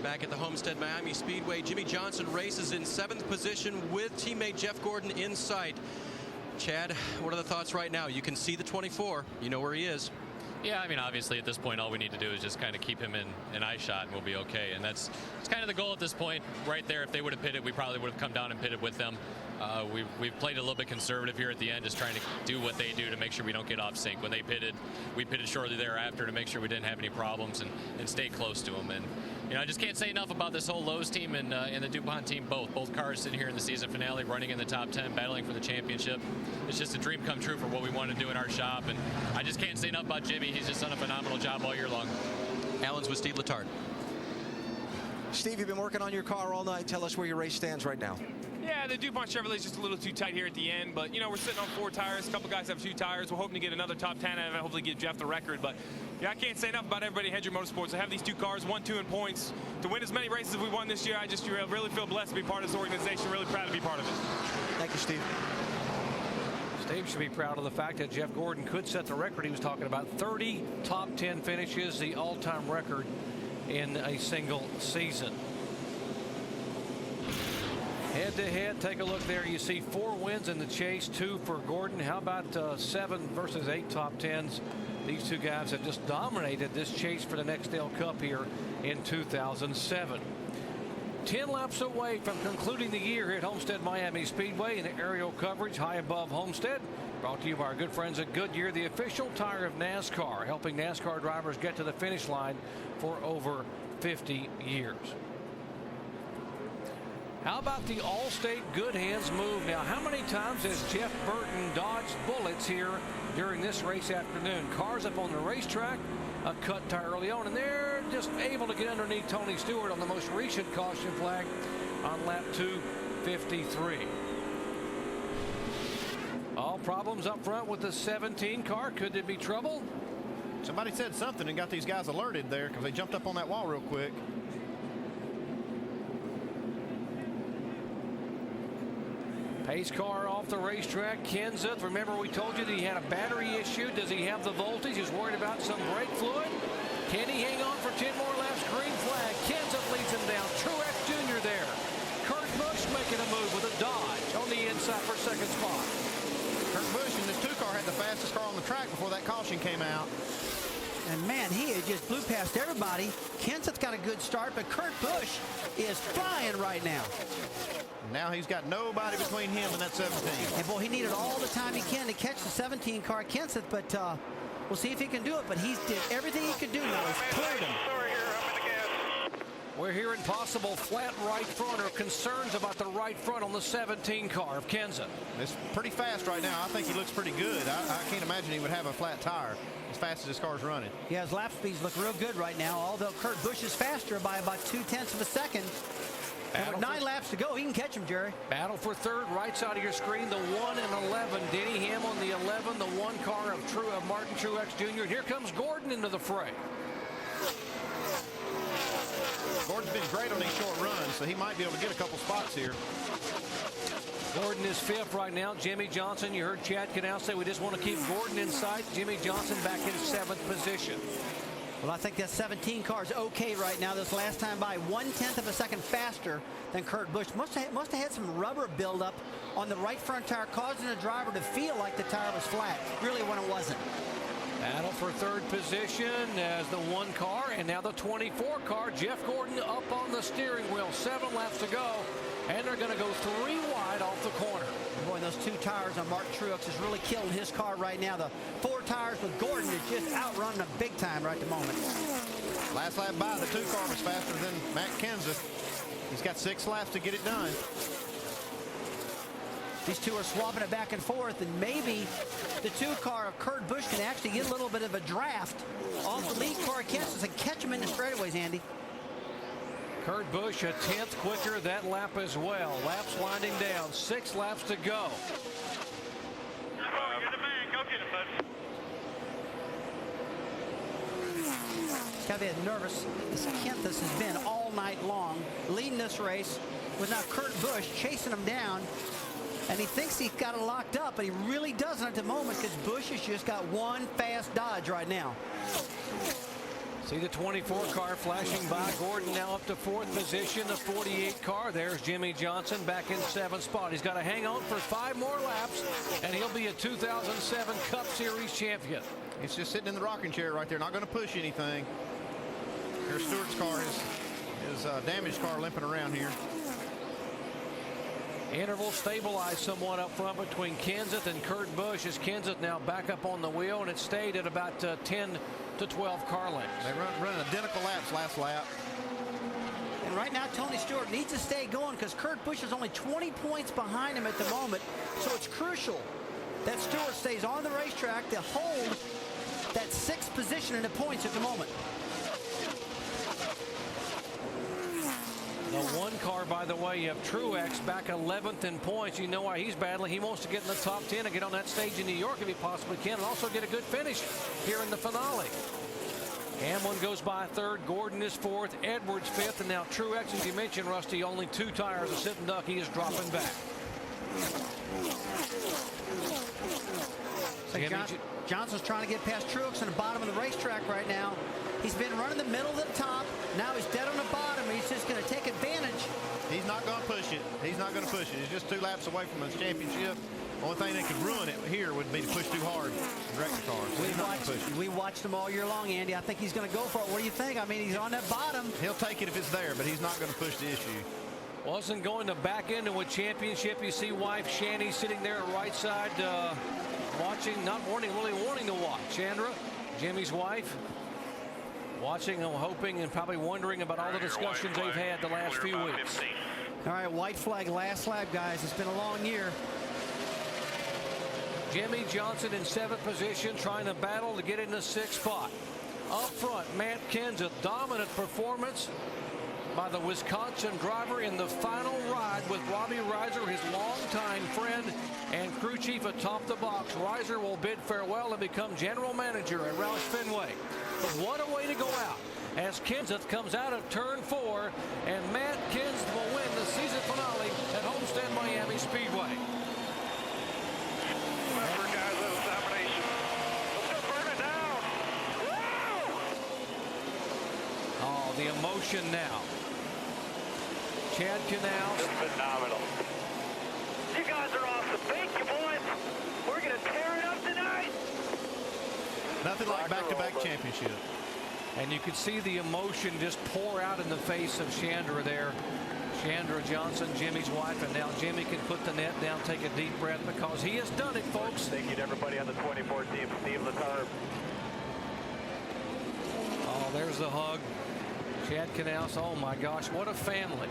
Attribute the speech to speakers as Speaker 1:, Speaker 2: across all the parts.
Speaker 1: back at the Homestead-Miami Speedway. Jimmie Johnson races in 7th position with teammate Jeff Gordon in sight. Chad, what are the thoughts right now? You can see the 24. You know where he is.
Speaker 2: Yeah, I mean, obviously at this point all we need to do is just kind of keep him in an eye shot and we'll be okay. And it's kind of the goal at this point right there. If they would have pitted, we probably would have come down and pitted with them. We've played a little bit conservative here at the end, just trying to do what they do to make sure we don't get off sync. When they pitted, we pitted shortly thereafter to make sure we didn't have any problems and stay close to them. And you know, I just can't say enough about this whole Lowe's team and the DuPont team. Both cars sitting here in the season finale, running in the top 10, battling for the championship. It's just a dream come true for what we want to do in our shop. And I just can't say enough about Jimmy. He's just done a phenomenal job all year long.
Speaker 1: Allen's with Steve Letarte.
Speaker 3: Steve, you've been working on your car all night. Tell us where your race stands right now.
Speaker 4: Yeah, the DuPont Chevrolet is just a little too tight here at the end, but you know, we're sitting on 4 tires. A couple guys have 2 tires. We're hoping to get another top 10 out of it, hopefully get Jeff the record. But yeah, I can't say enough about everybody at Hendrick Motorsports. I have these 2 cars, 1, 2 in points. To win as many races as we won this year, I just really feel blessed to be part of this organization. Really proud to be part of it.
Speaker 3: Thank you, Steve.
Speaker 5: Steve should be proud of the fact that Jeff Gordon could set the record. He was talking about 30 top 10 finishes, the all-time record in a single season. Head-to-head, take a look there. You see 4 wins in the chase, 2 for Gordon. How about 7 versus 8 top 10s? These 2 guys have just dominated this chase for the Nextel Cup here in 2007. 10 laps away from concluding the year here at Homestead-Miami Speedway, in aerial coverage high above Homestead. Brought to you by our good friends at Goodyear, the official tire of NASCAR, helping NASCAR drivers get to the finish line for over 50 years. How about the Allstate Good Hands move? Now, how many times has Jeff Burton dodged bullets here during this race afternoon? Cars up on the racetrack, a cut tire early on, and they're just able to get underneath Tony Stewart on the most recent caution flag on lap 253. All problems up front with the 17 car. Could there be trouble?
Speaker 6: Somebody said something and got these guys alerted there because they jumped up on that wall real quick.
Speaker 5: Pace car off the racetrack. Kenseth, remember we told you that he had a battery issue. Does he have the voltage? He's worried about some brake fluid. Can he hang on for 10 more laps? Green flag. Kenseth leads him down. Truex Jr. there. Kurt Busch making a move with a Dodge on the inside for 2nd spot.
Speaker 6: Kurt Busch in this 2 car had the fastest car on the track before that caution came out.
Speaker 7: And man, he had just blew past everybody. Kenseth's got a good start, but Kurt Busch is flying right now.
Speaker 6: Now he's got nobody between him and that 17.
Speaker 7: And boy, he needed all the time he can to catch the 17 car Kenseth, but we'll see if he can do it. But he did everything he could do now. He's cleared him.
Speaker 5: We're hearing possible flat right front or concerns about the right front on the 17 car of Kenseth.
Speaker 6: It's pretty fast right now. I think he looks pretty good. I can't imagine he would have a flat tire as fast as his car's running.
Speaker 7: Yeah, his lap speeds look real good right now, although Kurt Busch is faster by about 0.2 of a second. And with 9 laps to go, he can catch him, Jerry.
Speaker 5: Battle for 3rd, right side of your screen, the 1 and 11. Denny Hamlin, the 11, the 1 car of Martin Truex Jr. And here comes Gordon into the fray.
Speaker 6: Gordon's been great on these short runs, so he might be able to get a couple spots here.
Speaker 5: Gordon is 5th right now. Jimmie Johnson, you heard Chad Canal say we just want to keep Gordon in sight. Jimmie Johnson back in 7th position.
Speaker 7: Well, I think that 17 car is okay right now. This last time by 1/10 of a second faster than Kurt Busch. Must have had some rubber buildup on the right front tire, causing the driver to feel like the tire was flat, really when it wasn't.
Speaker 5: Battle for 3rd position as the 1 car and now the 24 car. Jeff Gordon up on the steering wheel. 7 laps to go, and they're going to go 3 wide off the corner.
Speaker 7: Boy, those 2 tires on Martin Truex is really killing his car right now. The 4 tires with Gordon is just outrunning them big time right at the moment.
Speaker 6: Last lap by, the 2 car was faster than Matt Kenseth. He's got 6 laps to get it done.
Speaker 7: These 2 are swapping it back and forth, and maybe the 2 car of Kurt Busch can actually get a little bit of a draft off the lead car of Kenseth and catch him in the straightaways, Andy.
Speaker 5: Kurt Busch a 10th quicker that lap as well. Laps winding down. 6 laps to go.
Speaker 8: You're the man. Go get him, bud.
Speaker 7: Got to be nervous as Kenseth has been all night long, leading this race with now Kurt Busch chasing him down. And he thinks he's got it locked up, but he really doesn't at the moment because Busch has just got 1 fast Dodge right now.
Speaker 5: See the 24 car flashing by. Gordon now up to 4th position. The 48 car. There's Jimmy Johnson back in 7th spot. He's got to hang on for 5 more laps, and he'll be a 2007 Cup Series champion.
Speaker 6: He's just sitting in the rocking chair right there, not going to push anything. Here's Stewart's car, his damaged car limping around here.
Speaker 5: Interval stabilized somewhat up front between Kenseth and Kurt Busch, as Kenseth now back up on the wheel, and it stayed at about 10 to 12 car lengths.
Speaker 6: They run identical laps last lap.
Speaker 7: And right now, Tony Stewart needs to stay going because Kurt Busch is only 20 points behind him at the moment. So it's crucial that Stewart stays on the racetrack to hold that 6th position in the points at the moment.
Speaker 5: The 1 car, by the way, you have Truex back 11th in points. You know why he's battling. He wants to get in the top 10 and get on that stage in New York if he possibly can, and also get a good finish here in the finale. Hamlin goes by 3rd. Gordon is 4th. Edwards 5th. And now Truex, as you mentioned, Rusty, only 2 tires. A sitting duck. He is dropping back.
Speaker 7: Johnson's trying to get past Truex on the bottom of the racetrack right now. He's been running the middle to the top. Now he's dead on the bottom. He's just going to take advantage.
Speaker 6: He's not going to push it. He's not going to push it. He's just 2 laps away from his championship. Only thing that could ruin it here would be to push too hard and wreck the car. So
Speaker 7: we watched him all year long, Andy. I think he's going to go for it. What do you think? I mean, he's on that bottom.
Speaker 6: He'll take it if it's there, but he's not going to push the issue.
Speaker 5: Wasn't going to back into a championship. You see wife Shanny sitting there at right side watching, not wanting, really wanting to watch. Chandra, Jimmy's wife, watching and hoping and probably wondering about all the discussions they've had the last few weeks.
Speaker 7: All right, white flag, last lap, guys. It's been a long year.
Speaker 5: Jimmy Johnson in 7th position, trying to battle to get in the 6th spot. Up front, Matt Kenseth, dominant performance by the Wisconsin driver in the final ride with Robbie Reiser, his longtime friend and crew chief atop the box. Reiser will bid farewell and become general manager at Roush Fenway. But what a way to go out as Kenseth comes out of turn 4, and Matt Kenseth will win the season finale at Homestead-Miami Speedway.
Speaker 8: Remember, guys, that was domination. Let's go burn it down. Woo!
Speaker 5: Oh, the emotion now. Chad Canals.
Speaker 8: It's phenomenal. You guys are awesome. Thank you, boys. We're going to tear it up tonight.
Speaker 6: Nothing like back-to-back championship.
Speaker 5: And you can see the emotion just pour out in the face of Chandra there. Chandra Johnson, Jimmy's wife, and now Jimmy can put the net down, take a deep breath, because he has done it, folks.
Speaker 8: Thank you to everybody on the 24 team. Steve Latarb.
Speaker 5: Oh, there's the hug. Chad Canals, oh my gosh, what a family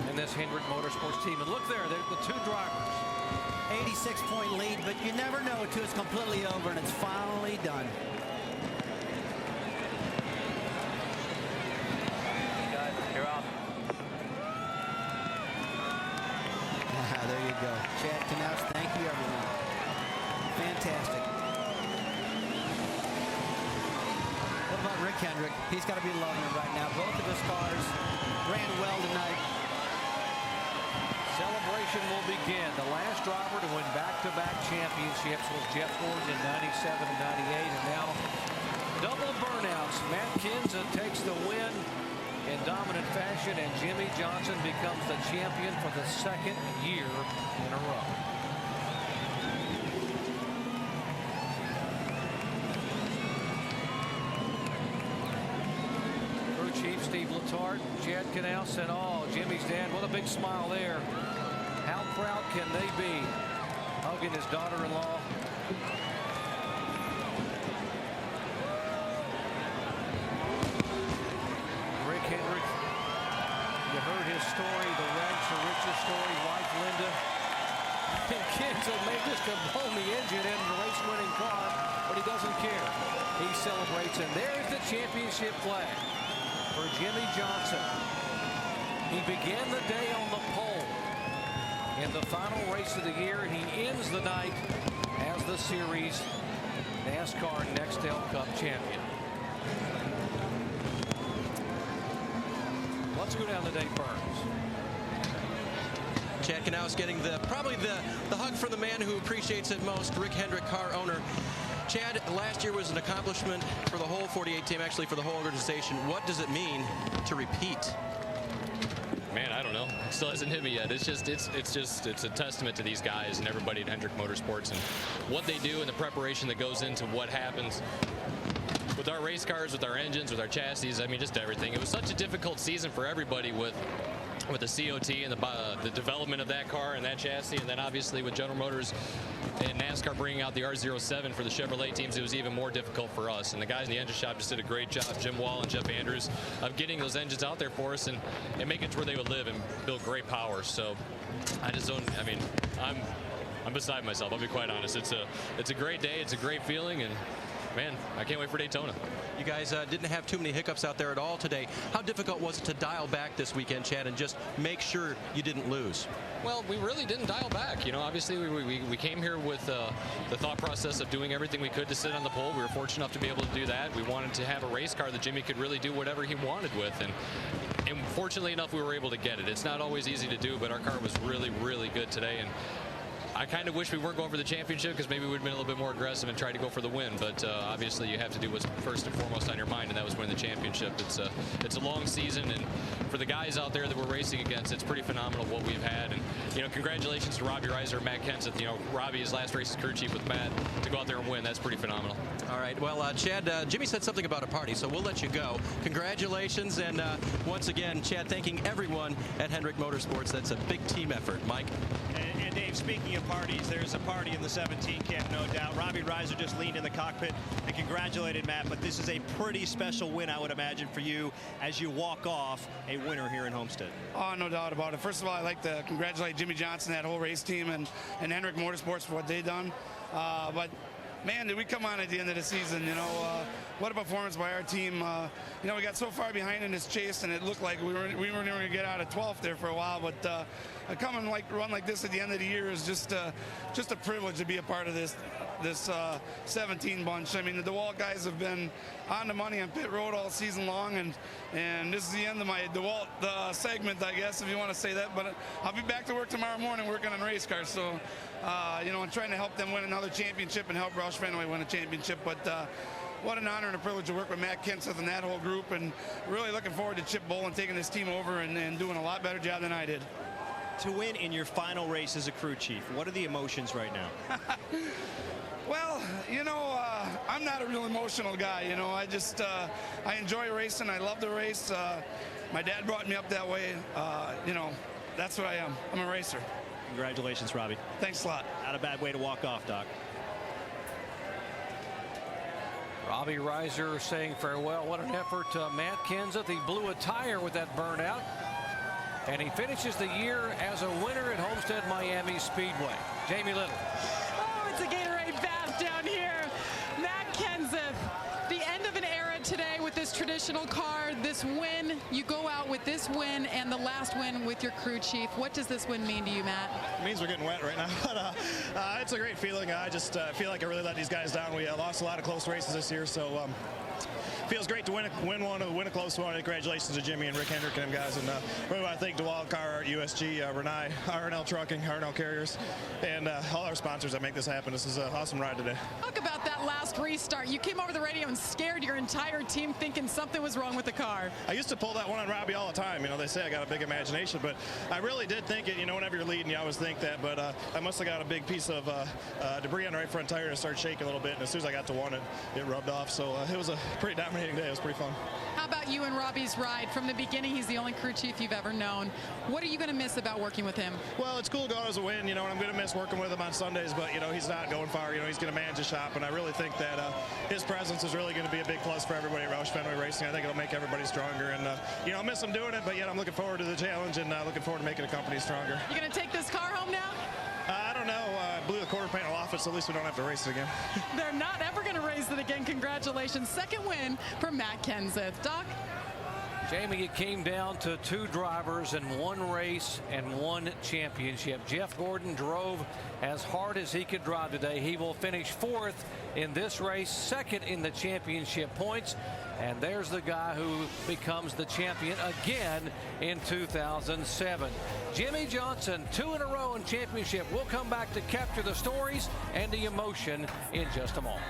Speaker 5: in this Hendrick Motorsports team. And look there, they're the 2 drivers.
Speaker 7: 86-point lead, but you never know until it's completely over and it's finally done.
Speaker 8: Guys, you're off.
Speaker 7: There you go. Chad Canals, thank you, everyone. Fantastic. What about Rick Hendrick? He's got to be loving it right now. Both of his cars ran well tonight.
Speaker 5: Celebration will begin. The last driver to win back-to-back championships was Jeff Gordon in 97 and 98, and now double burnouts. Matt Kenseth takes the win in dominant fashion, and Jimmy Johnson becomes the champion for the 2nd year in a row. Crew chief Steve Letarte, Chad Canals said, oh, Jimmy's dad, what a big smile there. How proud can they be hugging his daughter-in-law? Rick Hendrick, you heard his story, the rags to riches story, wife Linda. And Kenseth may just have blown the engine in the race-winning car, but he doesn't care. He celebrates, and there's the championship flag for Jimmy Johnson. He began the day on the pole in the final race of the year, and he ends the night as the series NASCAR Nextel Cup champion. Let's go down to Dave Burns.
Speaker 1: Chad Canals getting probably the hug from the man who appreciates it most, Rick Hendrick, car owner. Chad, last year was an accomplishment for the whole 48 team, actually for the whole organization. What does it mean to repeat?
Speaker 2: Man, I don't know. It still hasn't hit me yet. It's a testament to these guys and everybody at Hendrick Motorsports and what they do and the preparation that goes into what happens with our race cars, with our engines, with our chassis. I mean, just everything. It was such a difficult season for everybody with the COT and the development of that car and that chassis, and then obviously with General Motors and NASCAR bringing out the R07 for the Chevrolet teams, it was even more difficult for us. And the guys in the engine shop just did a great job, Jim Wall and Jeff Andrews, of getting those engines out there for us and making it to where they would live and build great power. So I just don't. I mean, I'm beside myself. I'll be quite honest. It's a great day. It's a great feeling, and man, I can't wait for Daytona.
Speaker 1: You guys didn't have too many hiccups out there at all today. How difficult was it to dial back this weekend, Chad, and just make sure you didn't lose?
Speaker 2: Well, we really didn't dial back. You know, obviously we came here with the thought process of doing everything we could to sit on the pole. We were fortunate enough to be able to do that. We wanted to have a race car that Jimmy could really do whatever he wanted with, and fortunately enough, we were able to get it. It's not always easy to do, but our car was really, really good today, and I kind of wish we weren't going for the championship because maybe we'd been a little bit more aggressive and tried to go for the win. But obviously, you have to do what's first and foremost on your mind, and that was win the championship. It's a long season, and for the guys out there that we're racing against, it's pretty phenomenal what we've had. And you know, congratulations to Robbie Reiser and Matt Kenseth. You know, Robbie, his last race as crew chief with Matt, to go out there and win. That's pretty phenomenal.
Speaker 1: All right. Well, Chad, Jimmy said something about a party, so we'll let you go. Congratulations, and once again, Chad, thanking everyone at Hendrick Motorsports. That's a big team effort. Mike.
Speaker 3: And Dave, speaking of parties, there's a party in the 17 camp, no doubt. Robbie Reiser just leaned in the cockpit and congratulated Matt, but this is a pretty special win, I would imagine, for you as you walk off a winner here in Homestead.
Speaker 9: Oh, no doubt about it. First of all, I'd like to congratulate Jimmy Johnson, that whole race team, and Hendrick Motorsports for what they've done. But man, did we come on at the end of the season, you know, what a performance by our team. You know, we got so far behind in this chase, and it looked like we weren't going to get out of 12th there for a while, but coming run like this at the end of the year is just a privilege to be a part of this 17 bunch. I mean, the DeWalt guys have been on the money on pit road all season long, and this is the end of my DeWalt segment, I guess, if you want to say that. But I'll be back to work tomorrow morning working on race cars. So, you know, I'm trying to help them win another championship and help Roush Fenway win a championship. But what an honor and a privilege to work with Matt Kenseth and that whole group, and really looking forward to Chip Bowl and taking this team over and doing a lot better job than I did.
Speaker 3: To win in your final race as a crew chief, what are the emotions right now?
Speaker 9: Well, you know, I'm not a real emotional guy. You know, I enjoy racing. I love to race. My dad brought me up that way. You know, that's what I am. I'm a racer.
Speaker 3: Congratulations, Robbie.
Speaker 9: Thanks a lot.
Speaker 3: Not a bad way to walk off, Doc.
Speaker 5: Robbie Reiser saying farewell. What an effort. Matt Kenseth, he blew a tire with that burnout. And he finishes the year as a winner at Homestead-Miami Speedway. Jamie Little.
Speaker 10: Oh, it's a Gatorade bath down here. Matt Kenseth, the end of an era today with this traditional car. This win, you go out with this win and the last win with your crew chief. What does this win mean to you, Matt?
Speaker 11: It means we're getting wet right now, but it's a great feeling. I just feel like I really let these guys down. We lost a lot of close races this year, so feels great to win a close one. Congratulations to Jimmy and Rick Hendrick and them guys. And really want to thank DeWalt, Carhartt, USG, Renai, R&L Trucking, R&L Carriers, and all our sponsors that make this happen. This is an awesome ride today.
Speaker 10: Talk about that last restart. You came over the radio and scared your entire team thinking something was wrong with the car.
Speaker 11: I used to pull that one on Robbie all the time. You know, they say I got a big imagination, but I really did think it. You know, whenever you're leading, you always think that. But I must have got a big piece of debris on the right front tire and started shaking a little bit. And as soon as I got to one, it rubbed off. So it was a pretty dominating day. It was pretty fun.
Speaker 10: How about you and Robbie's ride? From the beginning, he's the only crew chief you've ever known. What are you going to miss about working with him?
Speaker 11: Well, it's cool going as a win, you know, and I'm going to miss working with him on Sundays, but, you know, he's not going far. You know, he's going to manage the shop, and I really think that his presence is really going to be a big plus for everybody at Roush Fenway Racing. I think it'll make everybody stronger, and, you know, I miss him doing it, but yet I'm looking forward to the challenge and looking forward to making the company stronger.
Speaker 10: You going to take this car home now?
Speaker 11: I don't know. I blew the quarter panel off it, so at least we don't have to race it again.
Speaker 10: They're not ever going to race it again. Congratulations. Second win for Matt Kenseth. Doc?
Speaker 5: Jamie, it came down to two drivers in one race and one championship. Jeff Gordon drove as hard as he could drive today. He will finish fourth in this race, second in the championship points. And there's the guy who becomes the champion again in 2007. Jimmie Johnson, 2 in a row in championship. We'll come back to capture the stories and the emotion in just a moment.